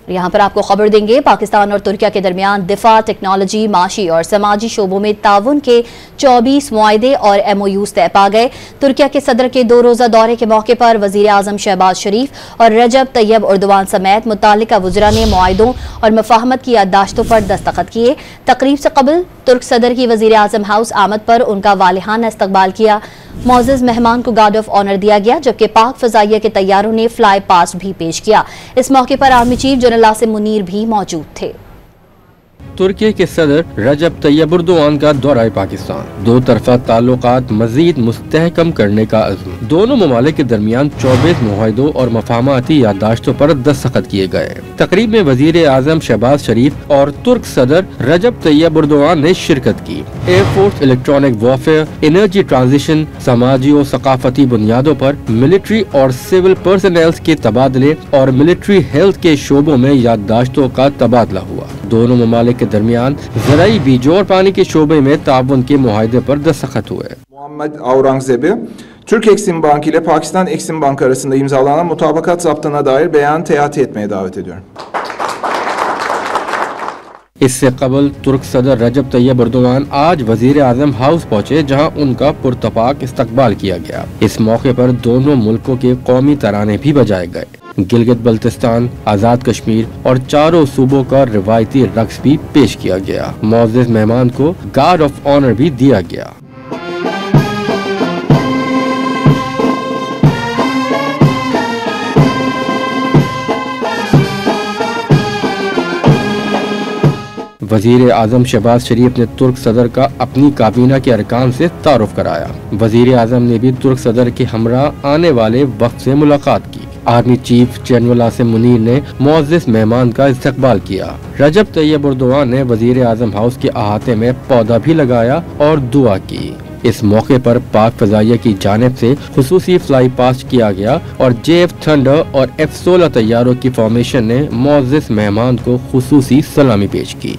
یہاں پر آپ کو خبر دیں گے، پاکستان اور ترکیہ کے درمیان دفاع، ٹیکنالوجی، معاشی اور سماجی شعبوں میں تعاون کے 24 معاہدے اور MOUs طے پا گئے۔ ترکیہ کے صدر کے 2 روزہ دورے کے موقع پر وزیر اعظم شہباز شریف اور رجب طیب اردوان سمیت متعلقہ وزراء نے معاہدوں اور مفاہمت کی یادداشتوں پر دستخط کیے۔ تقریب سے قبل ترک صدر کی وزیر اعظم ہاؤس آمد پر ان کا والہانہ استقبال کیا۔ معزز مہمان کو گارڈ آف آنر دیا گیا، جبکہ پاک فضائیہ کے طیاروں نے فلائی پاسٹ بھی پیش کیا۔ اس موقع پر army chief general Asim Munir بھی موجود تھے۔ ترکی کے صدر رجب طیب اردوان کا دورہ پاکستان، 2 طرفہ تعلقات مزید مستحکم کرنے کا عزم۔ دونوں ممالک کے درمیان 24 معاہدوں اور مفاہماتی یادداشتوں پر دستخط کیے گئے۔ تقریب میں وزیر اعظم شہباز شریف اور ترک صدر رجب طیب اردوان نے شرکت کی۔ Air force, electronic warfare, energy transition, سماجی و ثقافتی بنیادوں پر ملٹری اور سول پرسنلز کے تبادلے اور ملٹری ہیلتھ کے شعبوں میں یادداشتوں کا تبادلہ ہوا۔ دونوں ممالک کے درمیان زرعی بیجوں اور پانی کے شعبے میں تعاون کے معاہدے پر دستخط ہوئے۔ Muhammed Aurangzeb'i Türk Eksim Bank ile Pakistan Eksim Bank arasında imzalanan mutabakat zaptına dair beyan teati etmeye davet ediyorum. اس سے قبل ترک صدر رجب طیب اردوان آج وزیر اعظم ہاؤس پہنچے، جہاں ان کا پرتپاک استقبال کیا گیا۔ اس موقع پر دونوں ملکوں کے قومی ترانے بھی بجائے گئے۔ گلگت بلتستان، آزاد کشمیر اور چاروں صوبوں کا روایتی رقص بھی پیش کیا گیا۔ معزز مہمان کو گارڈ آف آنر بھی دیا گیا۔ وزیر اعظم شہباز شریف نے ترک صدر کا اپنی کابینہ کے ارکان سے تعارف کرایا۔ وزیر اعظم نے بھی ترک صدر کے ہمراہ آنے والے وفد سے ملاقات کی۔ Army chief general Asim Munir نے معزز مہمان کا استقبال کیا۔ رجب طیب اردوان نے وزیر اعظم ہاؤس کے احاطے میں پودا بھی لگایا اور دعا کی۔ اس موقع پر پاک فضائیہ کی جانب سے خصوصی فلائی پاسٹ کیا گیا اور JF تھنڈر اور F-16 طیاروں کی فارمیشن نے معزز مہمان کو خصوصی سلامی پیش کی۔